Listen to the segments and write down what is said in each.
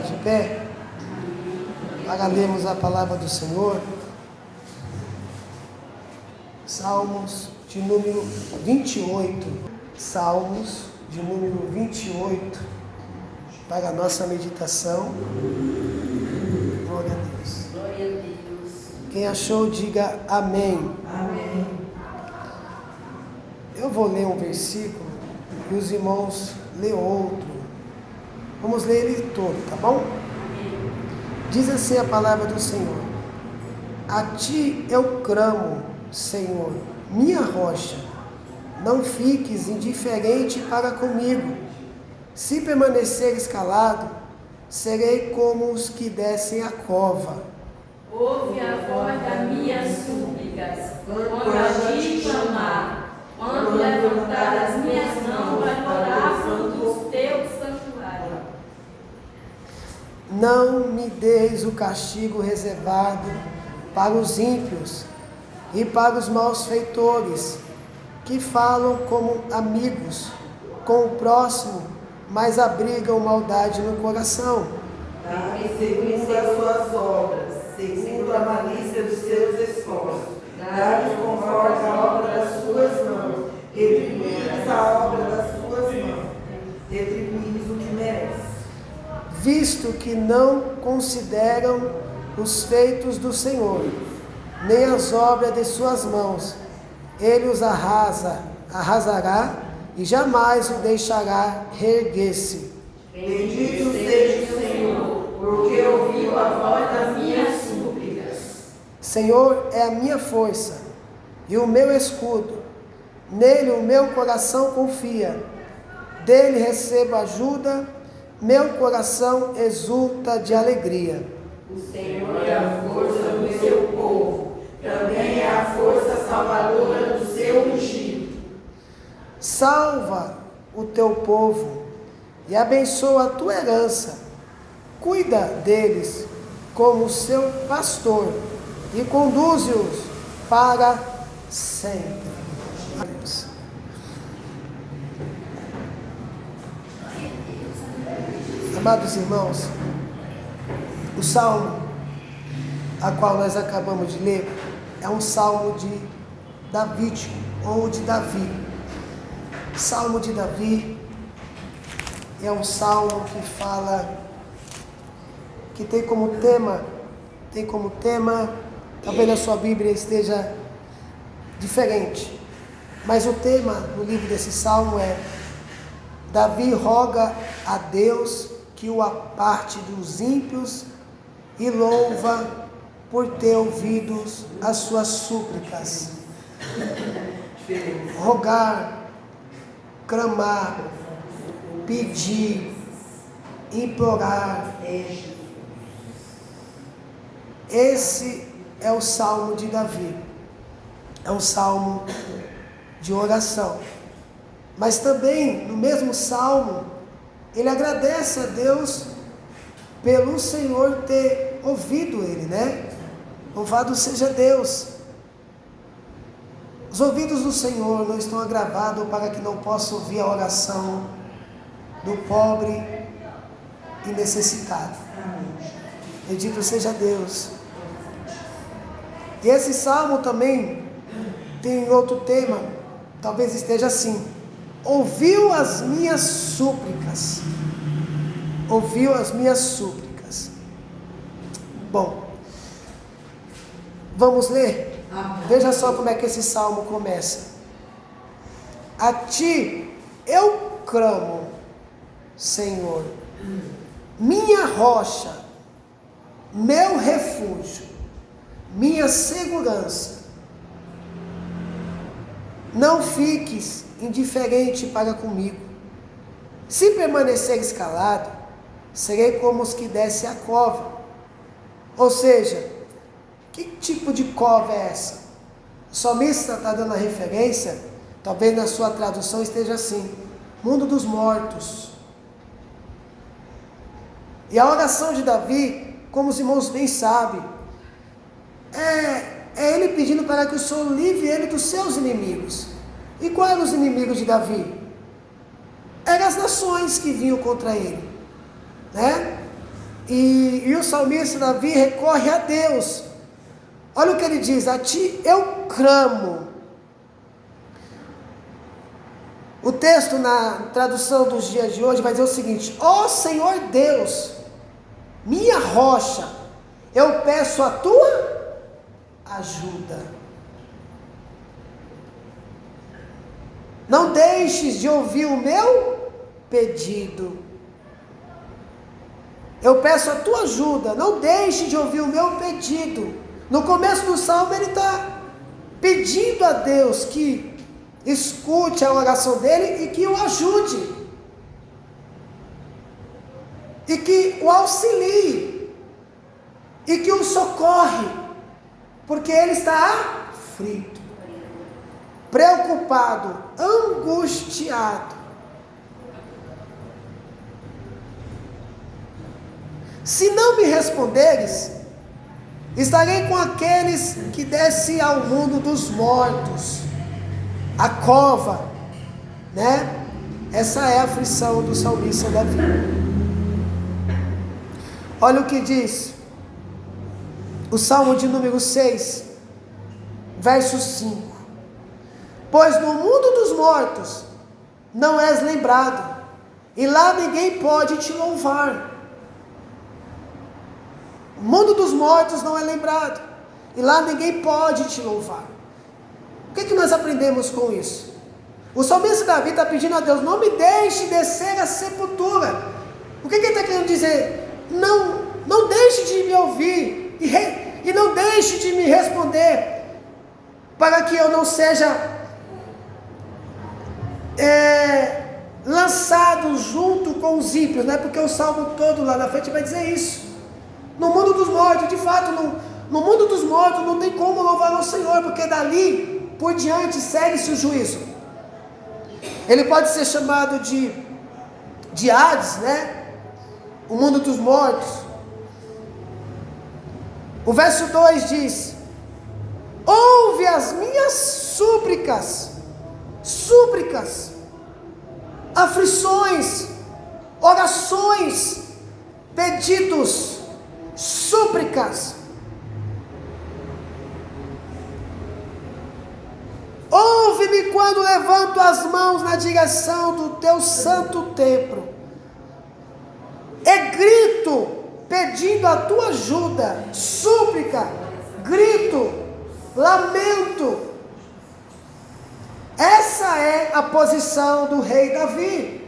de pé para lermos a palavra do Senhor. Salmos de número 28. Salmos de número 28 para a nossa meditação. Glória a Deus. Glória a Deus. Quem achou, diga amém. Amém. Eu vou ler um versículo e os irmãos lê outro. Vamos ler ele todo, tá bom? Diz assim a palavra do Senhor: a ti eu clamo, Senhor, minha rocha, não fiques indiferente para comigo. Se permaneceres calado, serei como os que descem a cova. Ouve a voz das minhas súplicas, quando a ti clamar, quando levantar as minhas mãos para orar do teu santuário. Não me deis o castigo reservado para os ímpios e para os malfeitores, que falam como amigos com o próximo, mas abrigam maldade no coração. Dá-me segundo as suas obras, segundo a malícia dos seus esforços. Dá-lhes conforme a obra das suas mãos, retribui-lhes a obra das suas mãos, retribui-lhes o que merece. Visto que não consideram os feitos do Senhor, nem as obras de suas mãos, ele os arrasará e jamais o deixará reerguer-se. Bendito seja o Senhor, porque ouviu a voz das minhas súplicas. Senhor é a minha força e o meu escudo, nele o meu coração confia, dele recebo ajuda, meu coração exulta de alegria. O Senhor é a força do seu povo, também é a força salvadora do seu ungido. Salva o teu povo e abençoa a tua herança. Cuida deles como seu pastor e conduze-os para sempre. Amados irmãos, o salmo a qual nós acabamos de ler é um salmo de Davídico ou de Davi. Salmo de Davi é um salmo que fala, que tem como tema, talvez na sua Bíblia esteja diferente, mas o tema no livro desse salmo é: Davi roga a Deus que o aparte dos ímpios e louva por ter ouvido as suas súplicas. Rogar, clamar, pedir, implorar. Esse é o salmo de Davi. É um salmo de oração. Mas também, no mesmo salmo, ele agradece a Deus pelo Senhor ter ouvido ele, né? Louvado seja Deus. Os ouvidos do Senhor não estão agravados para que não possa ouvir a oração do pobre e necessitado. Bendito seja Deus. E esse salmo também tem outro tema, talvez esteja assim: ouviu as minhas súplicas. Ouviu as minhas súplicas. Bom, vamos ler? Veja só como é que esse salmo começa. A ti eu clamo, Senhor, minha rocha, meu refúgio, minha segurança. Não fiques indiferente para comigo. Se permaneceres calado, serei como os que descem a cova. Ou seja, que tipo de cova é essa? O salmista está dando a referência, talvez na sua tradução esteja assim: mundo dos mortos. E a oração de Davi, como os irmãos bem sabem, é ele pedindo para que o Senhor livre ele dos seus inimigos. E quais eram os inimigos de Davi? Eram as nações que vinham contra ele, né? E o salmista Davi recorre a Deus. Olha o que ele diz: a ti eu clamo. O texto na tradução dos dias de hoje vai dizer o seguinte: ó Senhor Deus, minha rocha, eu peço a tua ajuda. Não deixes de ouvir o meu pedido. Eu peço a tua ajuda, não deixe de ouvir o meu pedido. No começo do salmo ele está pedindo a Deus que escute a oração dele e que o ajude. E que o auxilie. E que o socorre. Porque ele está aflito, preocupado, angustiado. Se não me responderes, estarei com aqueles que descem ao mundo dos mortos, a cova, né? Essa é a aflição do salmista Davi. Olha o que diz o Salmo de número 6, verso 5. Pois no mundo dos mortos não és lembrado, e lá ninguém pode te louvar. O mundo dos mortos não é lembrado, e lá ninguém pode te louvar. O que nós aprendemos com isso? O salmista Davi está pedindo a Deus: não me deixe descer à sepultura. O que ele está querendo dizer? Não deixe de me ouvir, e não deixe de me responder, para que eu não seja lançado junto com os ímpios, né? Porque o salmo todo lá na frente vai dizer isso. No mundo dos mortos, de fato, no mundo dos mortos não tem como louvar ao Senhor, porque dali por diante segue-se o juízo. Ele pode ser chamado de Hades, né? O mundo dos mortos. O verso 2 diz: ouve as minhas súplicas, aflições, orações, pedidos, súplicas. Ouve-me quando levanto as mãos na direção do teu santo templo, e grito pedindo a tua ajuda, súplica, grito, lamento. Essa é a posição do rei Davi.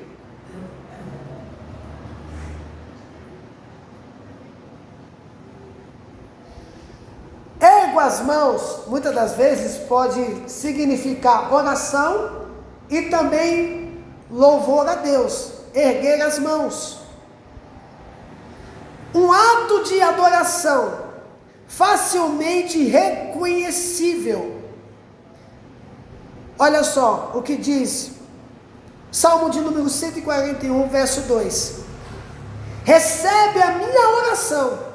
Ergo as mãos, muitas das vezes pode significar oração e também louvor a Deus, erguer as mãos. Um ato de adoração facilmente reconhecível. Olha só o que diz Salmo de número 141, verso 2: recebe a minha oração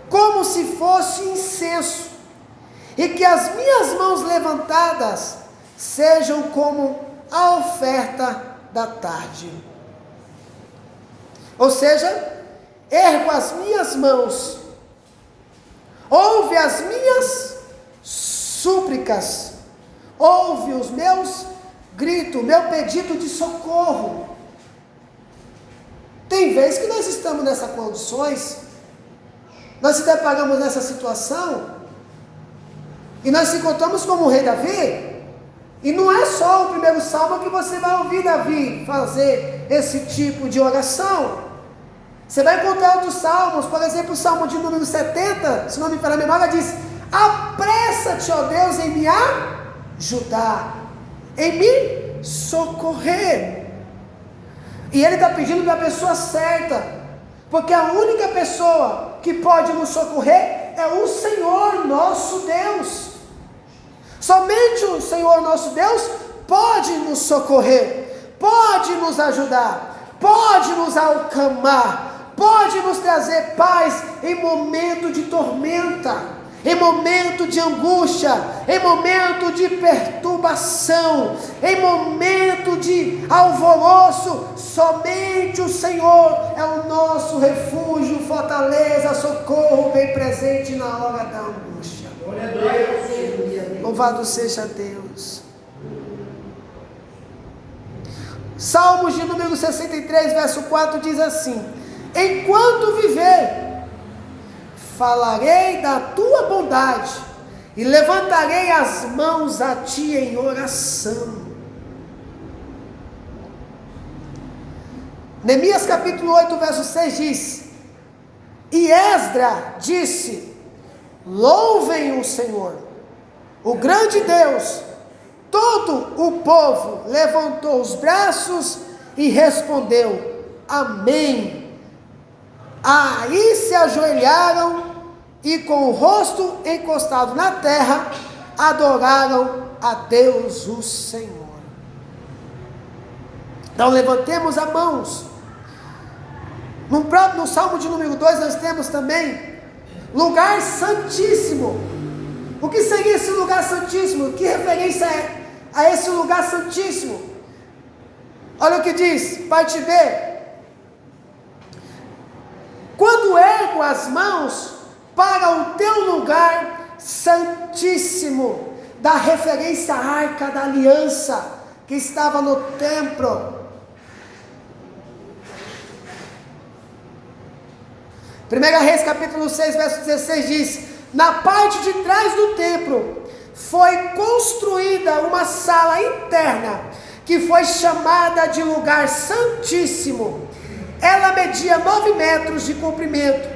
como se fosse incenso, e que as minhas mãos levantadas sejam como a oferta da tarde. Ou seja, ergo as minhas mãos, ouve as minhas súplicas, ouve os meus gritos, meu pedido de socorro. Tem vezes que nós estamos nessas condições, nós se deparamos nessa situação, e nós se encontramos como o rei Davi, e não é só o primeiro salmo que você vai ouvir Davi fazer esse tipo de oração. Você vai encontrar outros salmos, por exemplo, o salmo de número 70, se não me falha a memória, diz: apressa-te, ó Deus, em me ajudar, em me socorrer. E ele está pedindo para a pessoa certa, porque a única pessoa que pode nos socorrer é o Senhor nosso Deus. Somente o Senhor nosso Deus pode nos socorrer, pode nos ajudar, pode nos acalmar, pode nos trazer paz em momento de tormenta. em momento de angústia, em momento de perturbação, em momento de alvoroço, somente o Senhor é o nosso refúgio, fortaleza, socorro bem presente na hora da angústia. Louvado seja Deus. Salmos de número 63, verso 4 diz assim: enquanto viver, falarei da tua bondade e levantarei as mãos a ti em oração. Neemias capítulo 8, verso 6 diz: e Esdra disse: louvem o Senhor, o grande Deus. Todo o povo levantou os braços e respondeu: amém. Aí se ajoelharam e com o rosto encostado na terra, adoraram a Deus o Senhor. Então levantemos as mãos. No Salmo de número 2 nós temos também lugar santíssimo. O que seria esse lugar santíssimo? Que referência é a esse lugar santíssimo? Olha o que diz, parte B: quando ergo as mãos para o teu lugar santíssimo, dá referência à arca da aliança que estava no templo. 1 Reis capítulo 6, verso 16 diz: na parte de trás do templo foi construída uma sala interna, que foi chamada de lugar santíssimo. Ela media 9 metros de comprimento,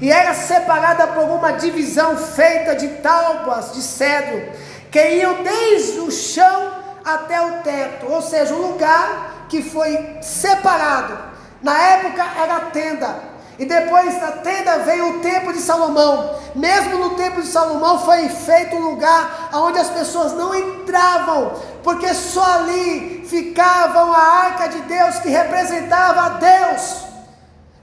e era separada por uma divisão feita de tábuas de cedro, que iam desde o chão até o teto, ou seja, um lugar que foi separado. Na época era a tenda. E depois da tenda veio o templo de Salomão. Mesmo no templo de Salomão foi feito um lugar onde as pessoas não entravam, porque só ali ficavam a arca de Deus, que representava a Deus.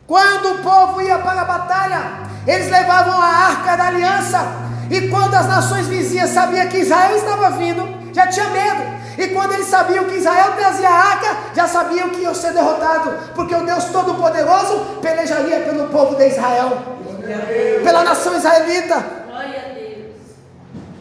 Quando o povo ia para a batalha, eles levavam a arca da aliança. E quando as nações vizinhas sabiam que Israel estava vindo, já tinha medo. E quando eles sabiam que Israel trazia a arca, já sabiam que iam ser derrotados, porque o Deus Todo-Poderoso pelejaria pelo povo de Israel, pela nação israelita. Glória a Deus.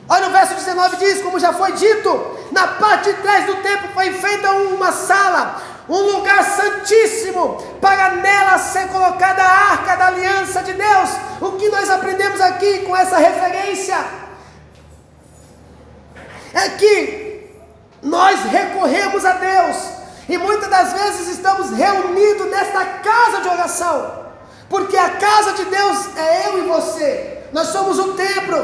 Olha o verso 19 diz: como já foi dito, na parte de trás do templo foi feita uma sala, um lugar santíssimo, para nela ser colocada a arca da aliança de Deus. O que nós aprendemos aqui com essa referência é que nós recorremos a Deus, e muitas das vezes estamos reunidos nesta casa de oração, porque a casa de Deus é eu e você, nós somos o templo.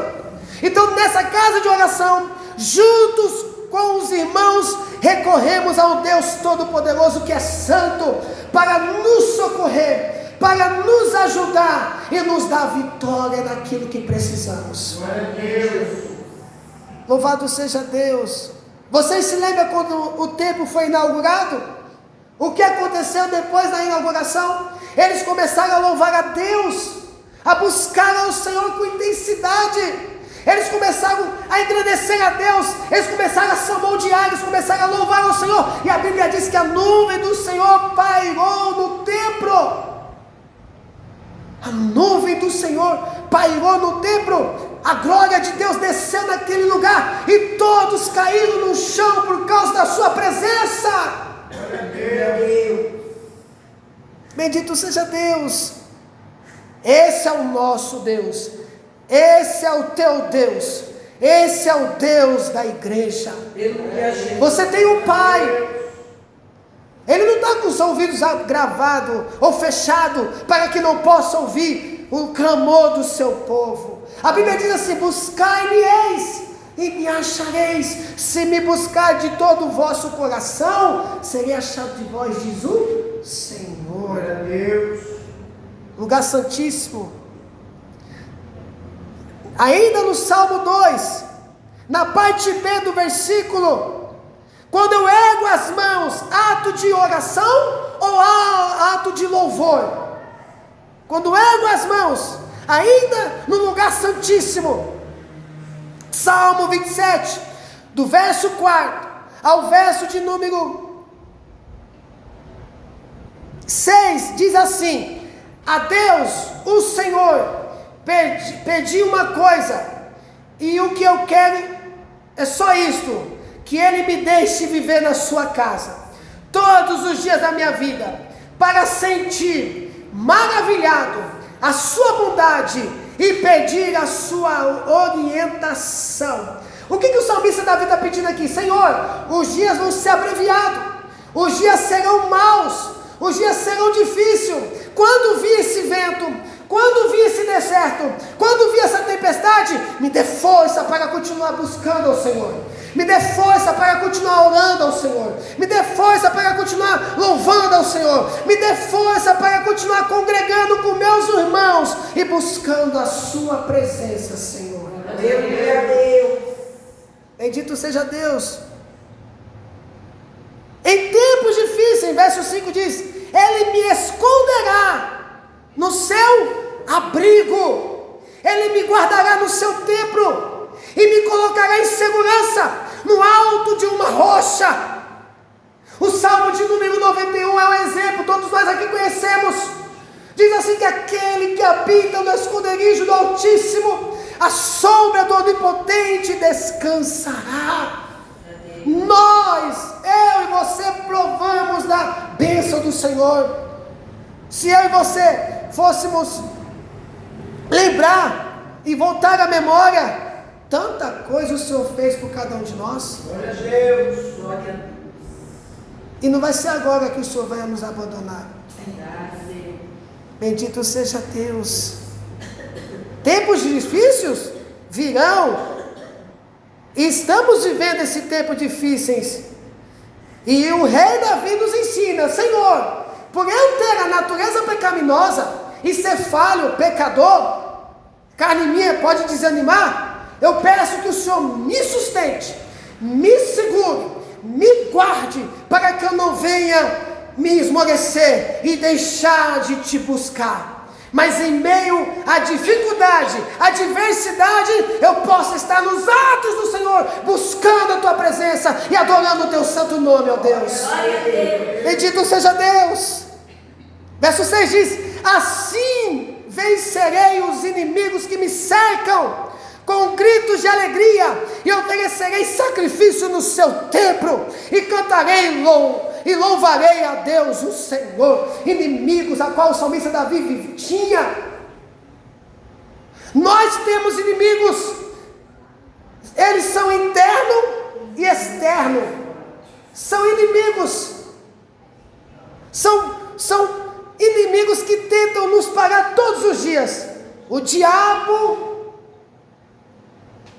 Então nessa casa de oração, juntos com os irmãos, recorremos ao Deus Todo-Poderoso, que é santo, para nos socorrer, para nos ajudar e nos dar vitória naquilo que precisamos. Louvado seja Deus. Vocês se lembram quando o templo foi inaugurado? O que aconteceu depois da inauguração? Eles começaram a louvar a Deus, a buscar ao Senhor com intensidade. Eles começaram a engrandecer a Deus, eles começaram a salmodiar, eles começaram a louvar ao Senhor. E a Bíblia diz que a nuvem do Senhor pairou no templo. A nuvem do Senhor pairou no templo. A glória de Deus desceu naquele lugar, e todos caíram no chão por causa da sua presença. Bendito seja Deus. Esse é o nosso Deus, esse é o teu Deus, esse é o Deus da igreja. Você tem um pai. Ele não está com os ouvidos gravados ou fechados para que não possa ouvir o clamor do seu povo. A Bíblia diz assim: buscai-me-eis e me achareis, se me buscar de todo o vosso coração, serei achado de vós, diz o Senhor. Deus. Lugar santíssimo. Ainda no Salmo 2, na parte B do versículo: quando eu ergo as mãos, ato de oração ou ato de louvor? Quando ergo as mãos, ainda no lugar santíssimo, Salmo 27, do verso 4 ao verso de número 6, diz assim: a Deus, o Senhor, pedi uma coisa, e o que eu quero é só isto, que Ele me deixe viver na sua casa, todos os dias da minha vida, para sentir maravilhado a sua bondade e pedir a sua orientação. O que o salmista Davi está pedindo aqui? Senhor, os dias vão ser abreviados, os dias serão maus, os dias serão difíceis. Quando vir esse vento, quando vir esse deserto, quando vir essa tempestade, me dê força para continuar buscando ao Senhor, me dê força para continuar orando ao Senhor, me dê força para continuar louvando ao Senhor, me dê força para continuar congregando com meus irmãos e buscando a sua presença, Senhor. Deus. Bendito seja Deus. Em tempos difíceis, verso 5 diz: Ele me esconderá no seu abrigo, Ele me guardará no seu templo e me colocará em segurança no alto de uma rocha. O Salmo de número 91 é um exemplo, todos nós aqui conhecemos. Diz assim que aquele que habita no esconderijo do Altíssimo, a sombra do Onipotente descansará. Nós, eu e você, provamos da bênção do Senhor. Se eu e você fôssemos lembrar e voltar à memória, tanta coisa o Senhor fez por cada um de nós. Glória a Deus, glória a Deus. E não vai ser agora que o Senhor vai nos abandonar. Bendito seja Deus. Tempos difíceis virão. E estamos vivendo esse tempo difíceis. E o rei Davi nos ensina: Senhor, por eu ter a natureza pecaminosa e ser falho, pecador, carne minha pode desanimar, eu peço que o Senhor me sustente, me segure, me guarde, para que eu não venha me esmorecer e deixar de te buscar. Mas em meio à dificuldade, à adversidade, eu posso estar nos atos do Senhor, buscando a tua presença e adorando o teu santo nome, ó Deus. Bendito seja Deus. Verso 6 diz: assim vencerei os inimigos que me cercam com gritos de alegria, e oferecerei sacrifício no seu templo, e cantarei e louvarei a Deus o Senhor. Inimigos a qual o salmista Davi tinha. Nós temos inimigos, eles são interno e externo, são inimigos, são inimigos que tentam nos parar todos os dias. O diabo,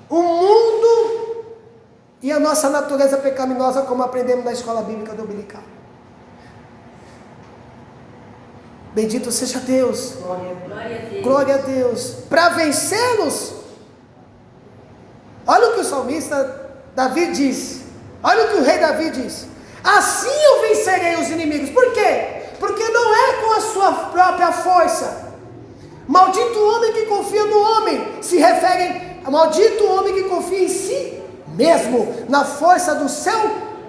o mundo e a nossa natureza pecaminosa, como aprendemos na escola bíblica dominical. Bendito seja Deus. Glória a Deus. Para vencê-los, olha o que o salmista Davi diz. Olha o que o rei Davi diz: assim eu vencerei os inimigos. Por quê? Porque não é com a sua própria força. Maldito o homem que confia no homem. Se referem a maldito o homem que confia em si mesmo, na força do seu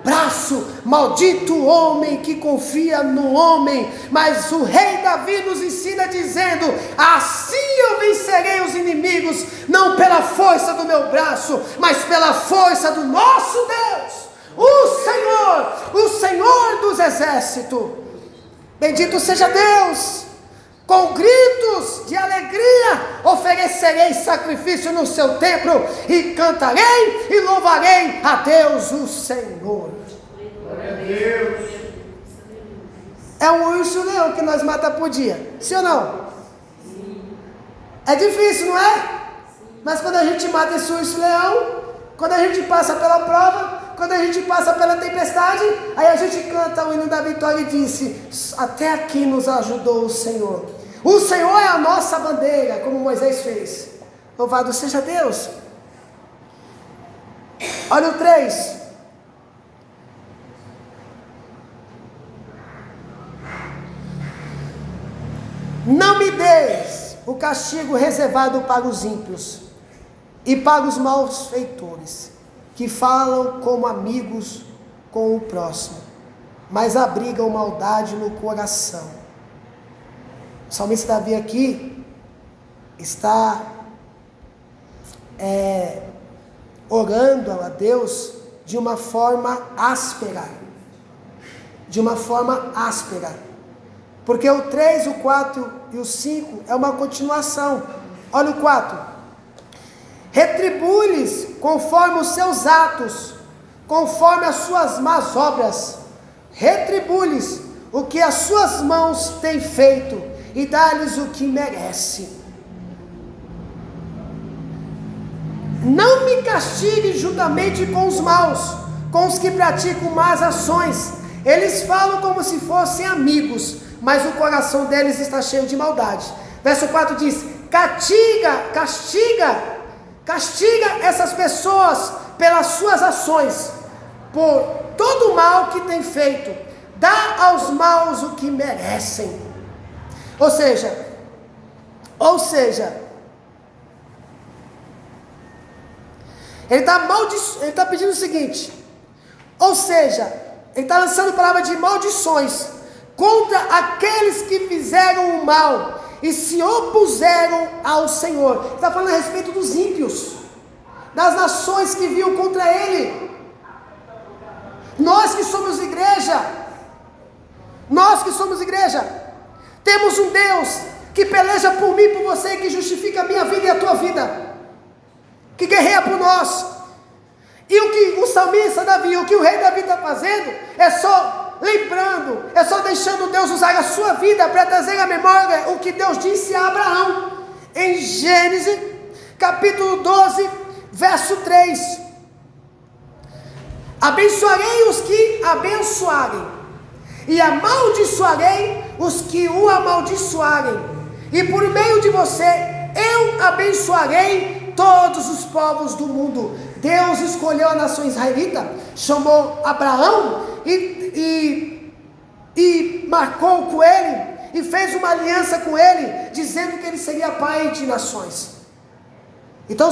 braço. Maldito o homem que confia no homem. Mas o rei Davi nos ensina dizendo: assim eu vencerei os inimigos, não pela força do meu braço, mas pela força do nosso Deus, o Senhor dos exércitos. Bendito seja Deus. Com gritos de alegria oferecerei sacrifício no seu templo, e cantarei e louvarei a Deus o Senhor. Glória a Deus. É um urso-leão que nós matamos por dia, sim ou não? É difícil, não é? Mas quando a gente mata esse urso-leão, quando a gente passa pela prova, quando a gente passa pela tempestade, aí a gente canta o hino da vitória e disse: até aqui nos ajudou o Senhor. O Senhor é a nossa bandeira, como Moisés fez. Louvado seja Deus. Olha o 3. Não me deis o castigo reservado para os ímpios, e para os malfeitores, que falam como amigos com o próximo, mas abrigam maldade no coração. O salmista Davi aqui está orando a Deus de uma forma áspera. De uma forma áspera. Porque o 3, o 4 e o 5 é uma continuação. Olha o 4. Retribui-lhes conforme os seus atos, conforme as suas más obras. Retribui-lhes o que as suas mãos têm feito, e dá-lhes o que merece. Não me castigue juntamente com os maus, com os que praticam más ações. Eles falam como se fossem amigos, mas o coração deles está cheio de maldade. Verso 4 diz: castiga essas pessoas pelas suas ações, por todo o mal que têm feito. Dá aos maus o que merecem. Ou seja, ele está pedindo o seguinte, ele está lançando palavra de maldições contra aqueles que fizeram o mal e se opuseram ao Senhor. Ele está falando a respeito dos ímpios, das nações que vinham contra ele. Nós que somos igreja, temos um Deus que peleja por mim e por você, que justifica a minha vida e a tua vida, que guerreia por nós. E o que o salmista Davi, o que o rei Davi está fazendo, é só lembrando, é só deixando Deus usar a sua vida para trazer à memória o que Deus disse a Abraão, em Gênesis, capítulo 12, verso 3. Abençoarei os que abençoarem, e amaldiçoarei os que o amaldiçoarem, e por meio de você, eu abençoarei todos os povos do mundo. Deus escolheu a nação israelita, chamou Abraão e marcou com ele, e fez uma aliança com ele, dizendo que ele seria pai de nações. Então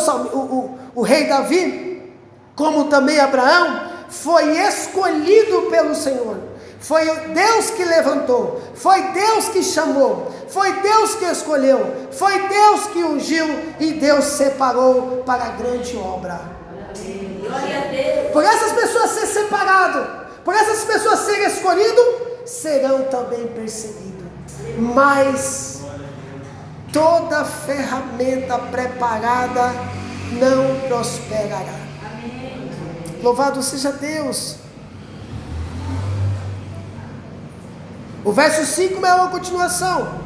o rei Davi, como também Abraão, foi escolhido pelo Senhor. Foi Deus que levantou, foi Deus que chamou, foi Deus que escolheu, foi Deus que ungiu, e Deus separou para a grande obra. Glória a Deus. Por essas pessoas ser separado, por essas pessoas serem escolhidos, serão também perseguidos. Mas toda ferramenta preparada não prosperará. Amém. Louvado seja Deus. O verso 5 é uma continuação.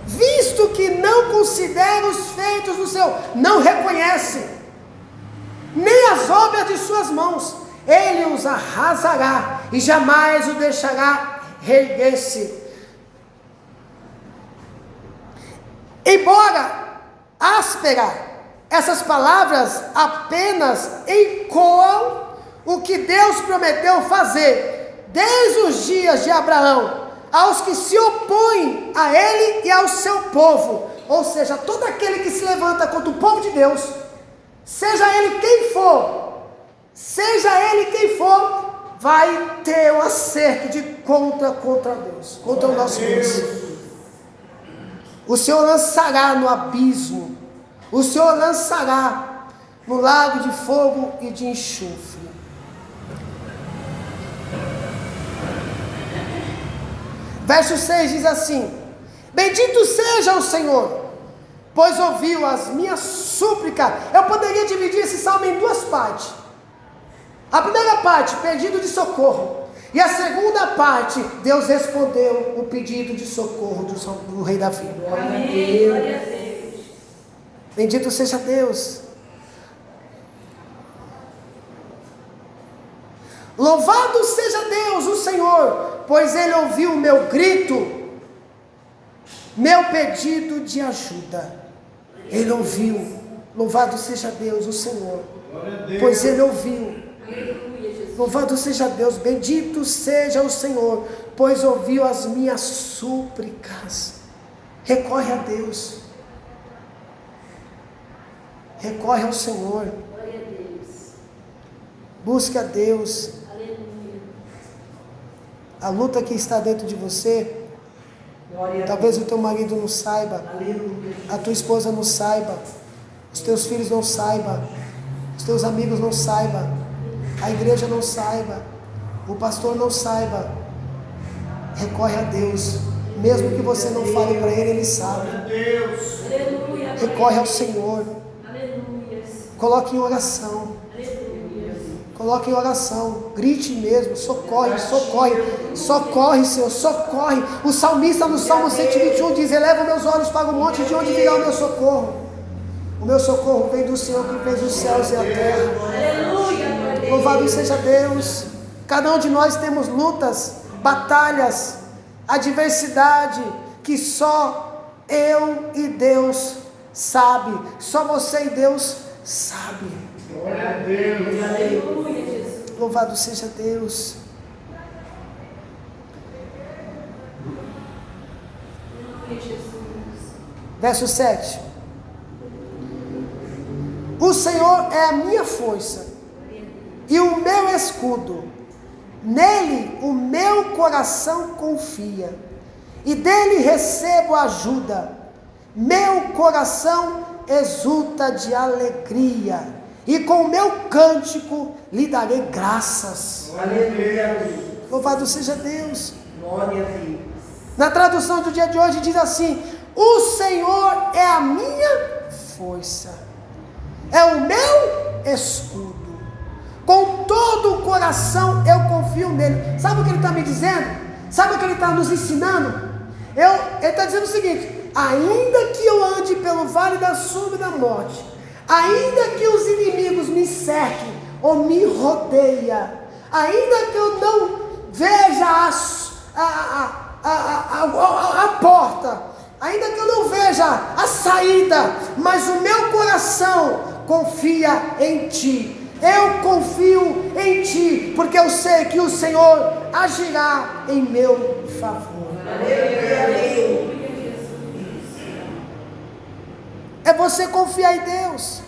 Visto que não considera os feitos do Senhor, não reconhece, nem as obras de suas mãos, ele os arrasará e jamais o deixará reerguer-se. Embora áspera, essas palavras apenas ecoam o que Deus prometeu fazer desde os dias de Abraão aos que se opõem a ele e ao seu povo. Ou seja, todo aquele que se levanta contra o povo de Deus, seja ele quem for, vai ter um acerto de contra Deus, contra o nosso Deus. O Senhor lançará no abismo, o Senhor lançará no lago de fogo e de enxofre. Verso 6 diz assim: bendito seja o Senhor, pois ouviu as minhas súplicas. Eu poderia dividir esse salmo em duas partes. A primeira parte, pedido de socorro. E a segunda parte, Deus respondeu o pedido de socorro do rei Davi. Amém. Glória a Deus. Bendito seja Deus. Louvado seja Deus, o Senhor, pois Ele ouviu o meu grito, meu pedido de ajuda. Ele ouviu. Louvado seja Deus, o Senhor, pois Ele ouviu. Louvado seja Deus, bendito seja o Senhor, pois ouviu as minhas súplicas. Recorre a Deus. Recorre ao Senhor. Glória a Deus. Busque a Deus. Aleluia. A luta que está dentro de você, Glória a talvez o teu marido não saiba, Aleluia. a tua esposa não saiba, os teus filhos não saibam, os teus amigos não saibam, a igreja não saiba, o pastor não saiba. Recorre a Deus, mesmo que você não fale para ele, ele sabe. Aleluia. Recorre ao Senhor, Aleluia. coloque em oração. Aleluia. Coloque em oração, grite mesmo, socorre, socorre, socorre, Senhor, socorre. O salmista no Salmo 121 diz: eleva meus olhos para o monte, de onde virá o meu socorro? O meu socorro vem do Senhor que fez os céus e a terra. Aleluia. Louvado seja Deus. Cada um de nós temos lutas, batalhas, adversidade, que só eu e Deus sabe, só você e Deus sabe. Glória a Deus. Aleluia, Jesus. Louvado seja Deus. Aleluia, Jesus. Verso 7. O Senhor é a minha força e o meu escudo. Nele o meu coração confia e dele recebo ajuda. Meu coração exulta de alegria e com o meu cântico lhe darei graças. Aleluia. Louvado seja Deus. Glória a Deus. Na tradução do dia de hoje diz assim: o Senhor é a minha força, é o meu escudo. Com todo o coração eu confio nele. Sabe o que ele está me dizendo? Sabe o que ele está nos ensinando? Ele está dizendo o seguinte: ainda que eu ande pelo vale da sombra e da morte, ainda que os inimigos me cerquem ou me rodeiem, ainda que eu não veja a porta, ainda que eu não veja a saída, mas o meu coração confia em Ti. Eu confio em Ti, porque eu sei que o Senhor agirá em meu favor. É você confiar em Deus,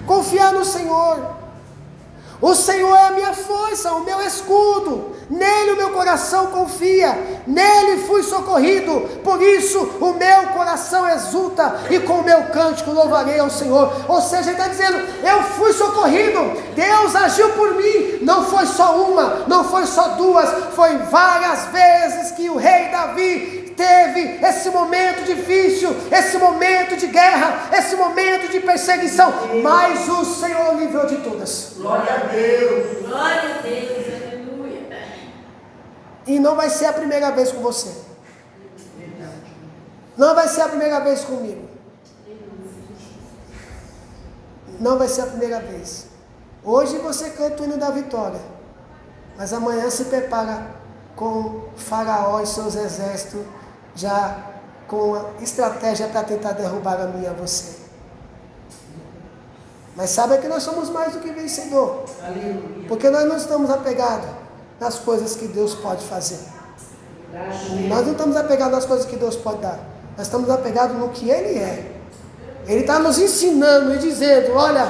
confiar no Senhor. O Senhor é a minha força, o meu escudo, nele o meu coração confia, nele fui socorrido, por isso o meu coração exulta e com o meu cântico louvarei ao Senhor. Ou seja, ele está dizendo: eu fui socorrido, Deus agiu por mim, não foi só uma, não foi só duas, foi várias vezes que o rei Davi teve esse momento difícil, esse momento de guerra, esse momento de perseguição, mas o Senhor livrou de todas. Glória a Deus. Glória a Deus. Aleluia. E não vai ser a primeira vez com você. Não vai ser a primeira vez comigo. Não vai ser a primeira vez. Hoje você canta o hino da vitória, mas amanhã se prepara com Faraó e seus exércitos, já com a estratégia para tentar derrubar a mim e a você. Mas saiba que nós somos mais do que vencedor, Aleluia. porque nós não estamos apegados nas coisas que Deus pode fazer. Nós não estamos apegados nas coisas que Deus pode dar. Nós estamos apegados no que Ele é. Ele está nos ensinando e dizendo: olha,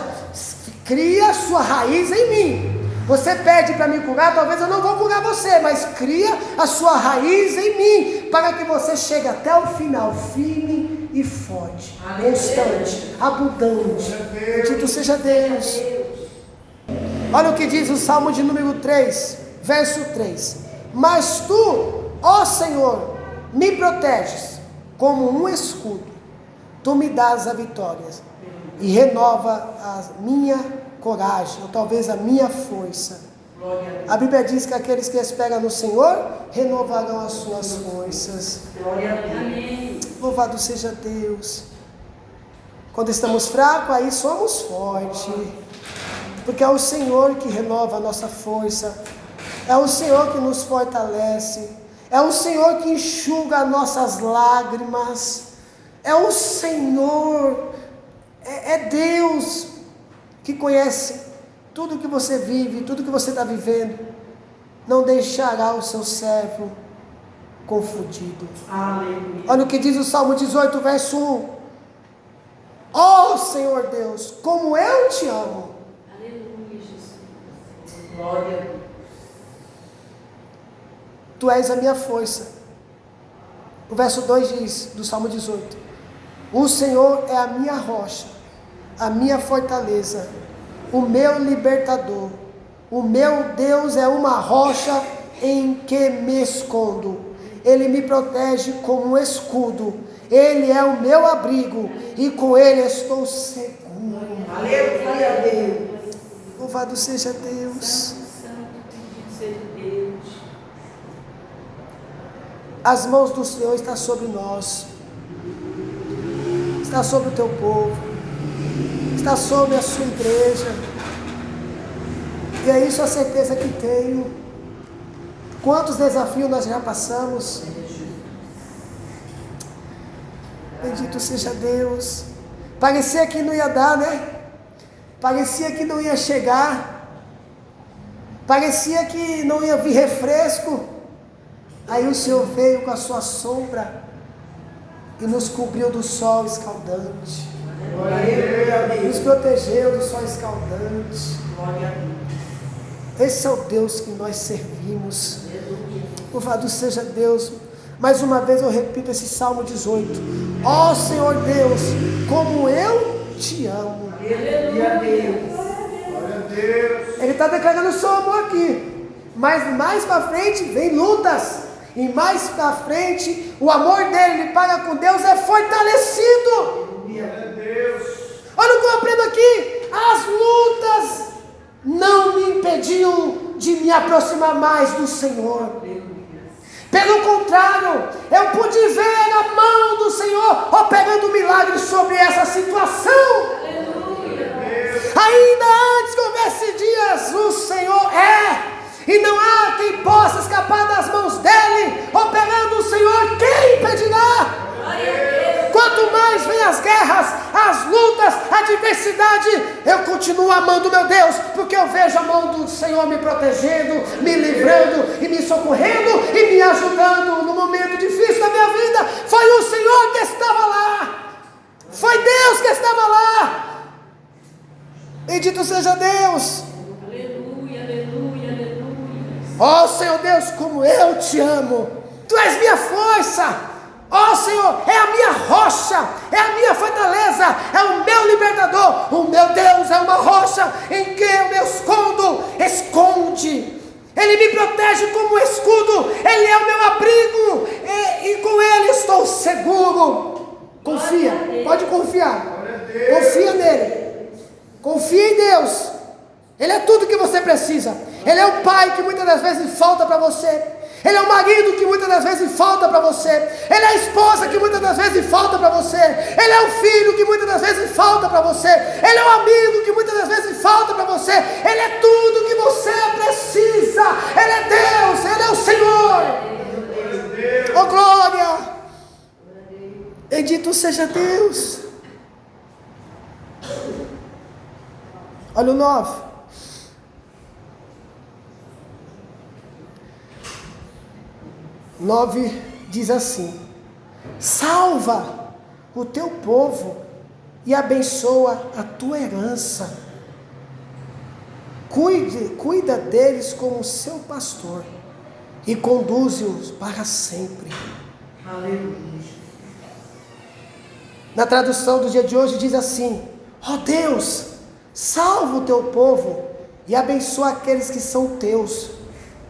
cria a sua raiz em mim. Você pede para me curar, talvez eu não vou curar você, mas cria a sua raiz em mim, para que você chegue até o final, firme e forte, constante, abundante. Bendito seja Deus. Olha o que diz o Salmo de número 3, verso 3. Mas tu, ó Senhor, me proteges como um escudo. Tu me dás a vitória e renova a minha coragem, ou talvez a minha força. A Bíblia diz que aqueles que esperam no Senhor renovarão as suas forças. Glória a Deus. Amém. Louvado seja Deus. Quando estamos fracos, aí somos fortes, porque é o Senhor que renova a nossa força, é o Senhor que nos fortalece, é o Senhor que enxuga nossas lágrimas, é o Senhor, é Deus que conhece tudo que você vive, tudo que você está vivendo. Não deixará o seu servo confundido. Aleluia. Olha o que diz o Salmo 18, verso 1. Ó Senhor, Senhor Deus, como eu te amo. Aleluia, Jesus. Glória a Deus. Tu és a minha força. O verso 2 diz, do Salmo 18: o Senhor é a minha rocha, a minha fortaleza, o meu libertador. O meu Deus é uma rocha em que me escondo. Ele me protege como um escudo. Ele é o meu abrigo e com ele estou seguro. Aleluia a Deus. Louvado seja Deus. Santo, bendito seja Deus. As mãos do Senhor estão sobre nós, está sobre o teu povo, está sobre a sua igreja, e é isso a certeza que tenho. Quantos desafios nós já passamos, bendito seja Deus. Parecia que não ia dar, né? Parecia que não ia chegar, parecia que não ia vir refresco. Aí o Senhor veio com a sua sombra e nos cobriu do sol escaldante. Nos protegeu do sol escaldante. Esse é o Deus que nós servimos. Louvado seja Deus. Mais uma vez eu repito esse Salmo 18. Ó Senhor Deus, como eu te amo. Ele está declarando o seu amor aqui. Mas mais para frente vem lutas. E mais para frente, o amor dele para com Deus é fortalecido. Olha o que eu aprendo aqui. As lutas não me impediam de me aproximar mais do Senhor. Pelo contrário, eu pude ver a mão do Senhor operando milagres sobre essa situação. Ainda antes que houvesse dias, o Senhor é. E não há quem possa escapar das mãos dele. Operando o Senhor, quem impedirá? Quanto mais vem as guerras, as lutas, a adversidade, eu continuo amando meu Deus, porque eu vejo a mão do Senhor me protegendo, me livrando e me socorrendo e me ajudando no momento difícil da minha vida. Foi o Senhor que estava lá, foi Deus que estava lá. Bendito seja Deus. Aleluia, aleluia, aleluia. Ó Senhor Deus, como eu te amo. Tu és minha força. Ó Senhor, é a minha rocha, é a minha fortaleza, é o meu libertador. O meu Deus é uma rocha em que eu me escondo. Esconde. Ele me protege como um escudo. Ele é o meu abrigo e com ele estou seguro. Confia, pode confiar. Confia nele. Confia em Deus. Ele é tudo que você precisa. Ele é o pai que muitas das vezes falta para você. Ele é o marido que muitas das vezes falta para você. Ele é a esposa que muitas das vezes falta para você. Ele é o filho que muitas das vezes falta para você. Ele é o amigo que muitas das vezes falta para você. Ele é tudo que você precisa. Ele é Deus, Ele é o Senhor. Oh glória! Bendito seja Deus. Olha o 9. 9 diz assim: salva o teu povo e abençoa a tua herança. Cuida deles como seu pastor e conduze-os para sempre. Aleluia. Na tradução do dia de hoje diz assim: ó Deus, salva o teu povo e abençoa aqueles que são teus,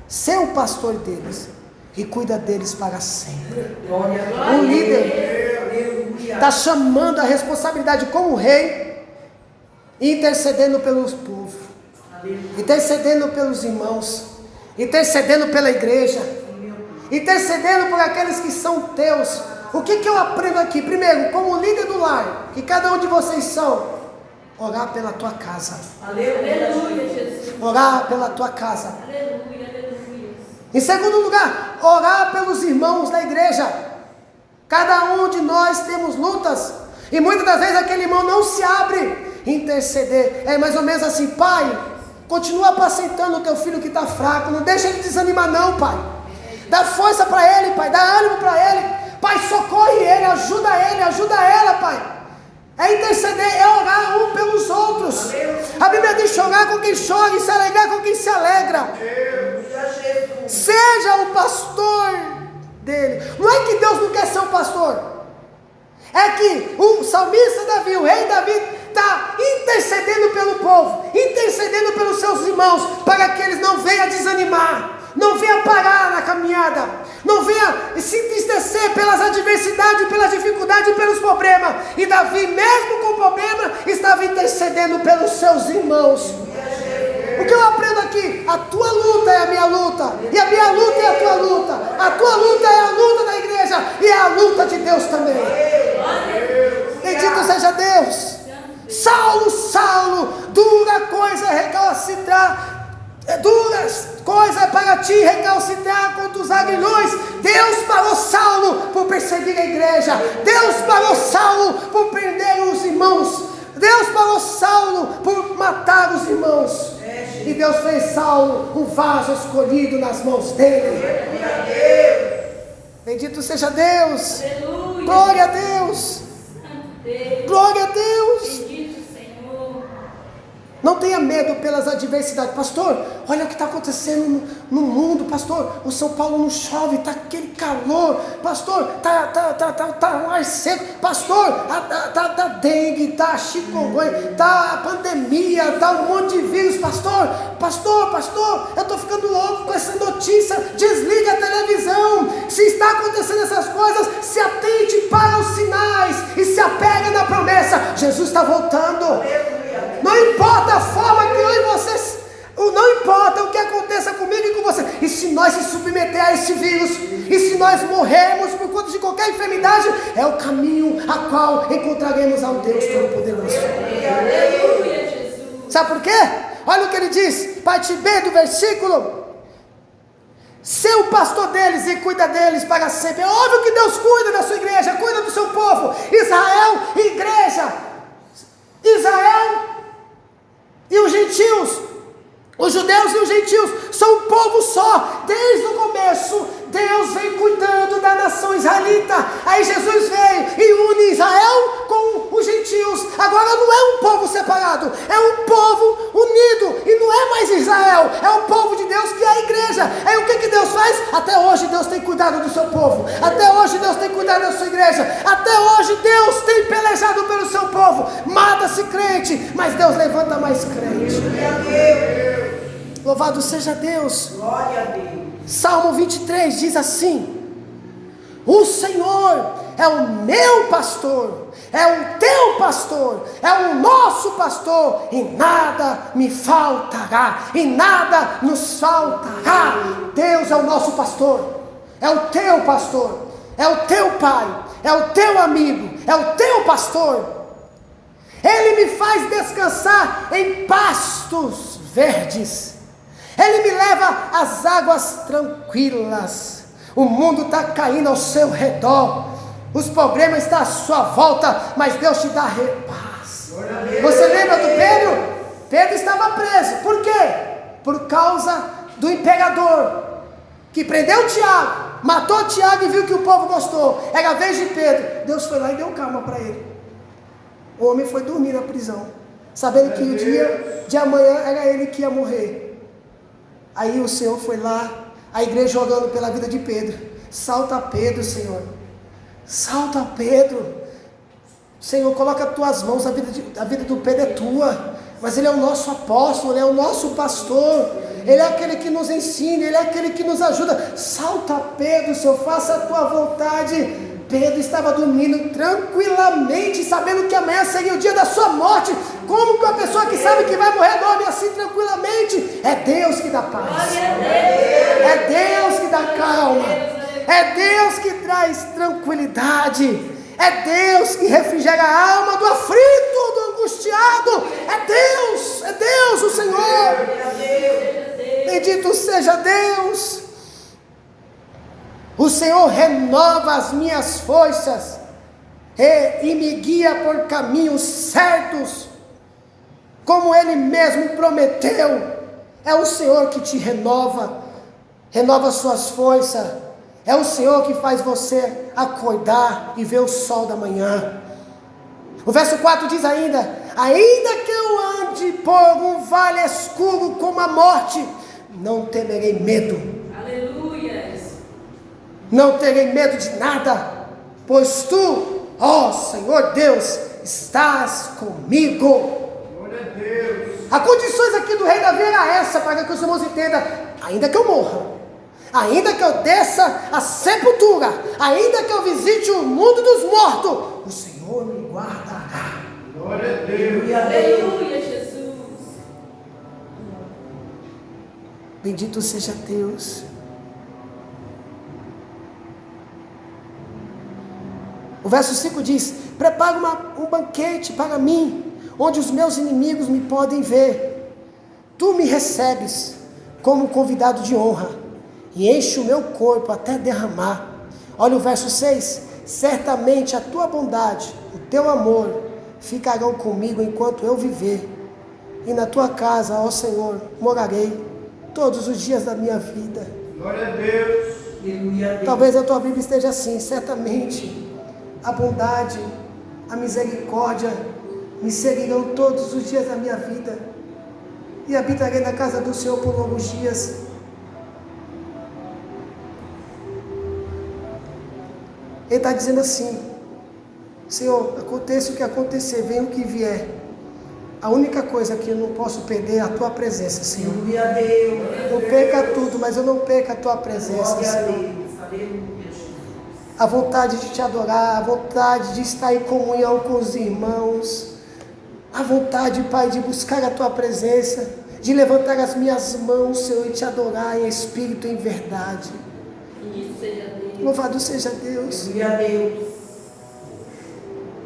seu pastor deles, e cuida deles para sempre. Um líder está chamando a responsabilidade como rei, intercedendo pelos povos, intercedendo pelos irmãos, intercedendo pela igreja, intercedendo por aqueles que são teus. O que eu aprendo aqui? Primeiro, como líder do lar, que cada um de vocês são, orar pela tua casa. Aleluia, Jesus. Orar pela tua casa. Aleluia, aleluia. Em segundo lugar, orar pelos irmãos da igreja. Cada um de nós temos lutas, e muitas das vezes aquele irmão não se abre. Interceder é mais ou menos assim: pai, continua apacentando o teu filho que está fraco, não deixa ele desanimar não, pai. Dá força para ele, pai, dá ânimo para ele. Pai, socorre ele, ajuda ela, pai. É interceder, é orar. com quem chora e se alegrar com quem se alegra. Seja o pastor dele. Não é que Deus não quer ser um pastor. É que o salmista Davi, o rei Davi, está intercedendo pelo povo, intercedendo pelos seus irmãos, para que eles não venham desanimar, não venham parar na caminhada, não venham se entristecer pelas adversidades, pelas dificuldades, pelos problemas. E Davi, mesmo com problema, estava intercedendo pelos seus irmãos. O que eu aprendo aqui? A tua luta é a minha luta, e a minha luta é a tua luta. A tua luta é a luta da igreja, e é a luta de Deus também. Bendito seja Deus. Saulo, dura coisa é recalcitrar, duras coisas para ti recalcitrar contra os aguilhões. Deus parou Saulo por perseguir a igreja. Deus parou Saulo por prender os irmãos. Deus parou Saulo por matar os irmãos. E Deus fez Saulo um vaso escolhido nas mãos dele. Bendito seja Deus. Aleluia. Glória a Deus. Glória a Deus. Não tenha medo pelas adversidades. Pastor, olha o que está acontecendo no mundo. Pastor, o São Paulo não chove, está aquele calor. Pastor, tá um ar seco. Pastor, tá dengue, tá chikungunya, tá a pandemia, tá um monte de vírus. Pastor, eu estou ficando louco com essa notícia. Desliga a televisão. Se está acontecendo essas coisas, se atente para os sinais e se apega na promessa. Jesus está voltando. Não importa a forma que eu e vocês, não importa o que aconteça comigo e com você. E se nós se submeter a esse vírus, e se nós morrermos por conta de qualquer enfermidade, é o caminho a qual encontraremos ao Deus Todo-Poderoso. Aleluia, Jesus. Sabe por quê? Olha o que ele diz, parte B do versículo. Ser o pastor deles e cuida deles para sempre. É óbvio que Deus cuida da sua igreja, cuida do seu povo. Israel, igreja. Israel e os gentios, os judeus e os gentios são um povo só. Desde o começo Deus vem cuidando da nação israelita. Aí Jesus veio e une Israel com os gentios. Agora não é um povo separado, é um povo unido. E não é mais Israel, é o povo de Deus, que é a igreja. Aí o que Deus faz? Até hoje Deus tem cuidado do seu povo. Até hoje Deus tem cuidado da sua igreja. Até hoje Deus tem pelejado pelo seu povo. Mata-se crente, mas Deus levanta mais crente. Louvado seja Deus. Glória a Deus. Salmo 23 diz assim: o Senhor é o meu pastor, é o teu pastor, é o nosso pastor, e nada me faltará, e nada nos faltará. Deus é o nosso pastor, é o teu pastor, é o teu pai, é o teu amigo, é o teu pastor. Ele me faz descansar em pastos verdes. Ele me leva às águas tranquilas. O mundo está caindo ao seu redor. Os problemas estão à sua volta, mas Deus te dá paz. Você lembra do Pedro? Pedro estava preso. Por quê? Por causa do imperador, que prendeu Tiago, matou Tiago e viu que o povo gostou. Era a vez de Pedro. Deus foi lá e deu calma para ele. O homem foi dormir na prisão, sabendo que o dia de amanhã era ele que ia morrer. Aí o Senhor foi lá, a igreja orando pela vida de Pedro. Salta Pedro, Senhor. Salta Pedro. Senhor, coloca as tuas mãos, a vida do Pedro é tua. Mas ele é o nosso apóstolo, ele é o nosso pastor. Ele é aquele que nos ensina, ele é aquele que nos ajuda. Salta Pedro, Senhor, faça a tua vontade. Pedro estava dormindo tranquilamente, sabendo que amanhã seria o dia da sua morte. Como que uma pessoa que sabe que vai morrer dorme assim tranquilamente? É Deus que dá paz, é Deus que dá calma, é Deus que traz tranquilidade, é Deus que refrigera a alma do aflito, do angustiado. É Deus o Senhor. Bendito seja Deus. O Senhor renova as minhas forças e me guia por caminhos certos, como Ele mesmo prometeu. É o Senhor que te renova suas forças. É o Senhor que faz você acordar e ver o sol da manhã. O verso 4 diz ainda: ainda que eu ande por um vale escuro como a morte, não temerei medo. Aleluia. Não terei medo de nada, pois tu, ó Senhor Deus, estás comigo. Glória a Deus. As condições aqui do rei Davi era essa, para que os irmãos entendam. Ainda que eu morra, ainda que eu desça a sepultura, ainda que eu visite o mundo dos mortos, o Senhor me guardará. Glória a Deus. Aleluia, Jesus. Bendito seja Deus. O verso 5 diz: prepara um banquete para mim, onde os meus inimigos me podem ver. Tu me recebes como convidado de honra, e enche o meu corpo até derramar. Olha o verso 6: certamente a tua bondade, o teu amor, ficarão comigo enquanto eu viver, e na tua casa, ó Senhor, morarei todos os dias da minha vida. Glória a Deus. Talvez a tua Bíblia esteja assim: certamente a bondade, a misericórdia me seguirão todos os dias da minha vida, e habitarei na casa do Senhor por longos dias. Ele está dizendo assim: Senhor, aconteça o que acontecer, venha o que vier, a única coisa que eu não posso perder é a tua presença, Senhor. Eu perca tudo, mas eu não perca a tua presença, Senhor. A vontade de te adorar, a vontade de estar em comunhão com os irmãos, a vontade, Pai, de buscar a tua presença, de levantar as minhas mãos, Senhor, e te adorar em espírito e em verdade. Louvado seja Deus.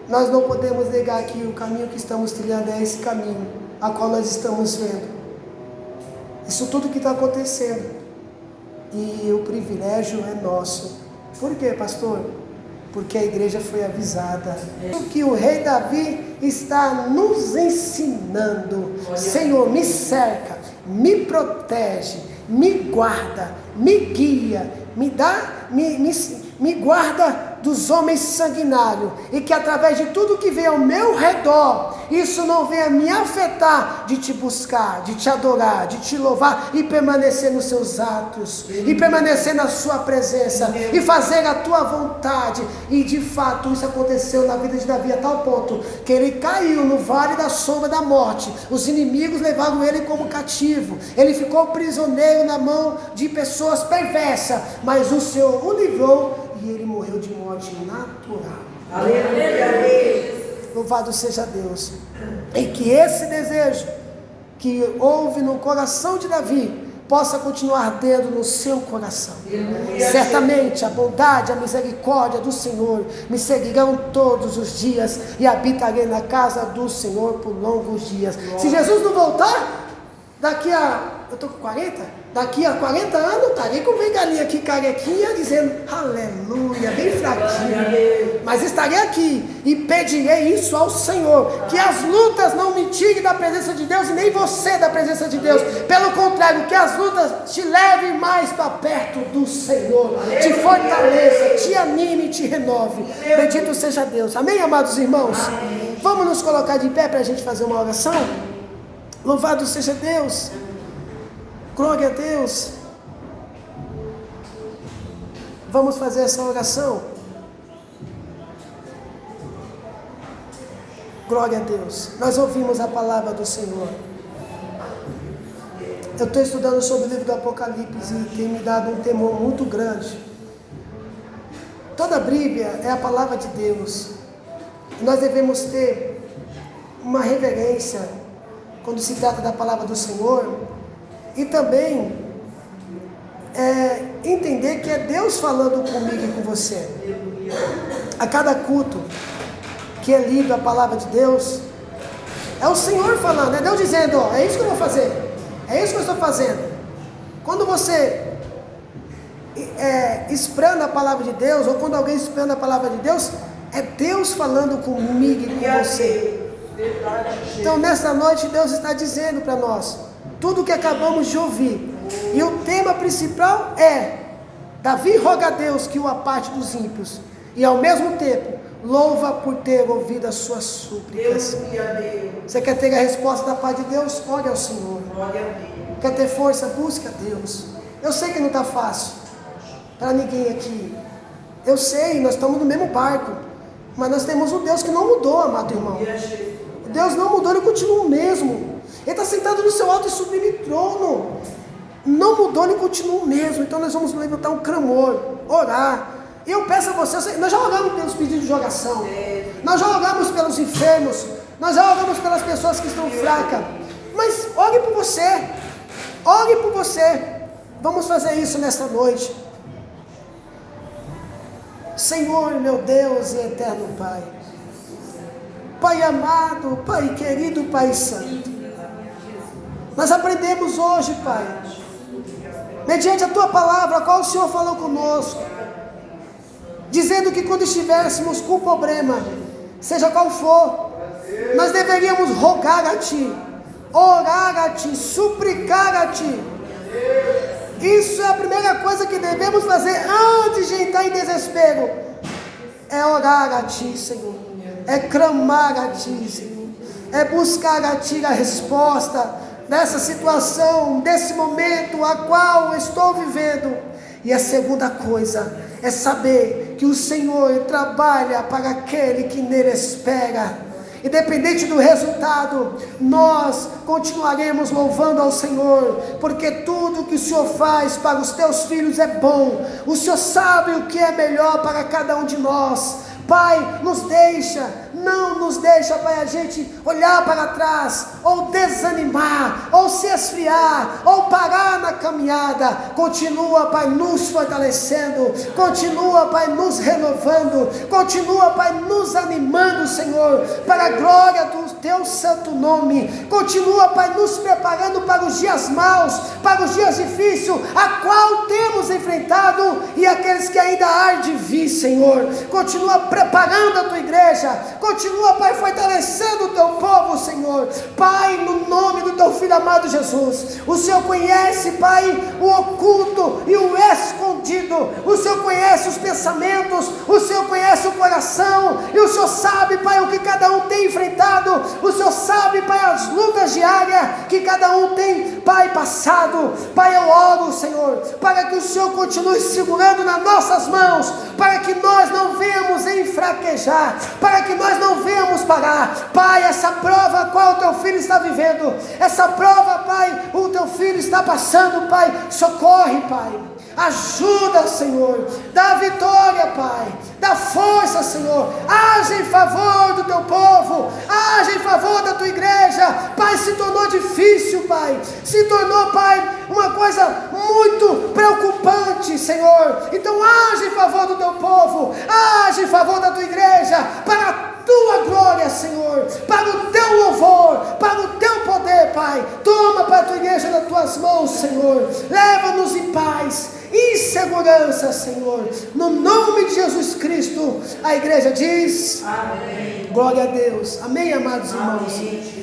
Nós não podemos negar que o caminho que estamos trilhando é esse caminho, a qual nós estamos vendo. Isso tudo que está acontecendo. E o privilégio é nosso. Por quê, pastor? Porque a igreja foi avisada. O que o rei Davi está nos ensinando. Senhor, me cerca, me protege, me guarda, me guia, me guarda dos homens sanguinários, e que através de tudo que vem ao meu redor, isso não venha me afetar de te buscar, de te adorar, de te louvar e permanecer nos seus atos, e permanecer na sua presença, e fazer a tua vontade. E de fato isso aconteceu na vida de Davi a tal ponto, que ele caiu no vale da sombra da morte, os inimigos levaram ele como cativo, ele ficou prisioneiro na mão de pessoas perversas, mas o Senhor o livrou, e ele morreu de morte natural. Aleluia. Louvado seja Deus. E que esse desejo que houve no coração de Davi possa continuar ardendo no seu coração. Certamente a bondade, a misericórdia do Senhor me seguirão todos os dias, e habitarei na casa do Senhor por longos dias. Se Jesus não voltar, eu estou com 40? Daqui a 40 anos, estarei com bengalinha aqui, carequinha, dizendo aleluia, bem fraquinho. Mas estarei aqui e pedirei isso ao Senhor, que as lutas não me tirem da presença de Deus, e nem você da presença de Deus. Pelo contrário, que as lutas te levem mais para perto do Senhor, te fortaleça, te anime, te renove. Bendito seja Deus. Amém, amados irmãos? Vamos nos colocar de pé para a gente fazer uma oração? Louvado seja Deus. Glória a Deus. Vamos fazer essa oração. Glória a Deus. Nós ouvimos a palavra do Senhor. Eu estou estudando sobre o livro do Apocalipse e tem me dado um temor muito grande. Toda a Bíblia é a palavra de Deus. Nós devemos ter uma reverência quando se trata da palavra do Senhor, e também entender que é Deus falando comigo e com você. A cada culto que é lido a palavra de Deus, é o Senhor falando, é Deus dizendo, ó, é isso que eu vou fazer, é isso que eu estou fazendo. Quando você exprana a palavra de Deus, ou quando alguém exprana a palavra de Deus, é Deus falando comigo e com você. Então nessa noite Deus está dizendo para nós tudo o que acabamos de ouvir, e o tema principal é: Davi roga a Deus que o aparte dos ímpios, e ao mesmo tempo louva por ter ouvido as suas súplicas. Aleluia, Deus. Você quer ter a resposta da paz de Deus? Ore ao Senhor. Glória a Deus. Quer ter força? Busque a Deus. Eu sei que não está fácil para ninguém aqui. Eu sei, nós estamos no mesmo barco. Mas nós temos um Deus que não mudou, amado irmão. Deus não mudou, Ele continua o mesmo. Ele está sentado no seu alto e sublime trono. Não mudou, Ele continua o mesmo. Então nós vamos levantar um clamor, orar. E eu peço a você, nós já oramos pelos pedidos de oração. Nós já oramos pelos enfermos. Nós já oramos pelas pessoas que estão fracas. Mas ore por você. Ore por você. Vamos fazer isso nesta noite. Senhor, meu Deus e eterno Pai. Pai amado, Pai querido, Pai santo. Nós aprendemos hoje, Pai, mediante a Tua palavra, a qual o Senhor falou conosco, dizendo que quando estivéssemos com problema, seja qual for, nós deveríamos rogar a Ti, orar a Ti, suplicar a Ti. Isso é a primeira coisa que devemos fazer antes de entrar em desespero. É orar a Ti, Senhor. É clamar a Ti, Senhor. É buscar a Ti a resposta dessa situação, desse momento a qual estou vivendo. E a segunda coisa é saber que o Senhor trabalha para aquele que nele espera. Independente do resultado, nós continuaremos louvando ao Senhor, porque tudo que o Senhor faz para os teus filhos é bom. O Senhor sabe o que é melhor para cada um de nós. Pai, não nos deixa, Pai, a gente olhar para trás, ou desanimar, ou se esfriar, ou parar na caminhada. Continua, Pai, nos fortalecendo, continua, Pai, nos renovando, continua, Pai, nos animando, Senhor, para a glória do Teu santo nome. Continua, Pai, nos preparando para os dias maus, para os dias difíceis, a qual temos enfrentado, e aqueles que ainda há de vir, Senhor. Continua preparando a Tua igreja, continua, Pai, fortalecendo o Teu povo, Senhor. Pai, no nome do Teu Filho amado Jesus, o Senhor conhece, Pai, o oculto e o escondido. O Senhor conhece os pensamentos, o Senhor conhece o coração, e o Senhor sabe, Pai, o que cada um tem enfrentado. O Senhor sabe, Pai, as lutas diárias que cada um tem, Pai, passado. Pai, eu oro, Senhor, para que o Senhor continue segurando nas nossas mãos, para que nós não venhamos enfraquejar, para que nós não venhamos parar. Pai, essa prova a qual o Teu Filho está vivendo, essa prova, Pai, o Teu Filho está passando, Pai, socorre, Pai. Ajuda, Senhor, dá vitória, Pai, dá força, Senhor, age em favor do Teu povo, age em favor da Tua igreja. Pai, se tornou difícil, Pai, se tornou, Pai, uma coisa muito preocupante, Senhor. Então age em favor do Teu povo, age em favor da Tua igreja, para a Tua glória, Senhor, para o Teu louvor, para o Teu poder, Pai. Toma para a Tua igreja nas Tuas mãos, Senhor, leva-nos em paz, em segurança, Senhor, no nome de Jesus Cristo. A igreja diz: amém. Glória a Deus. Amém, amados irmãos.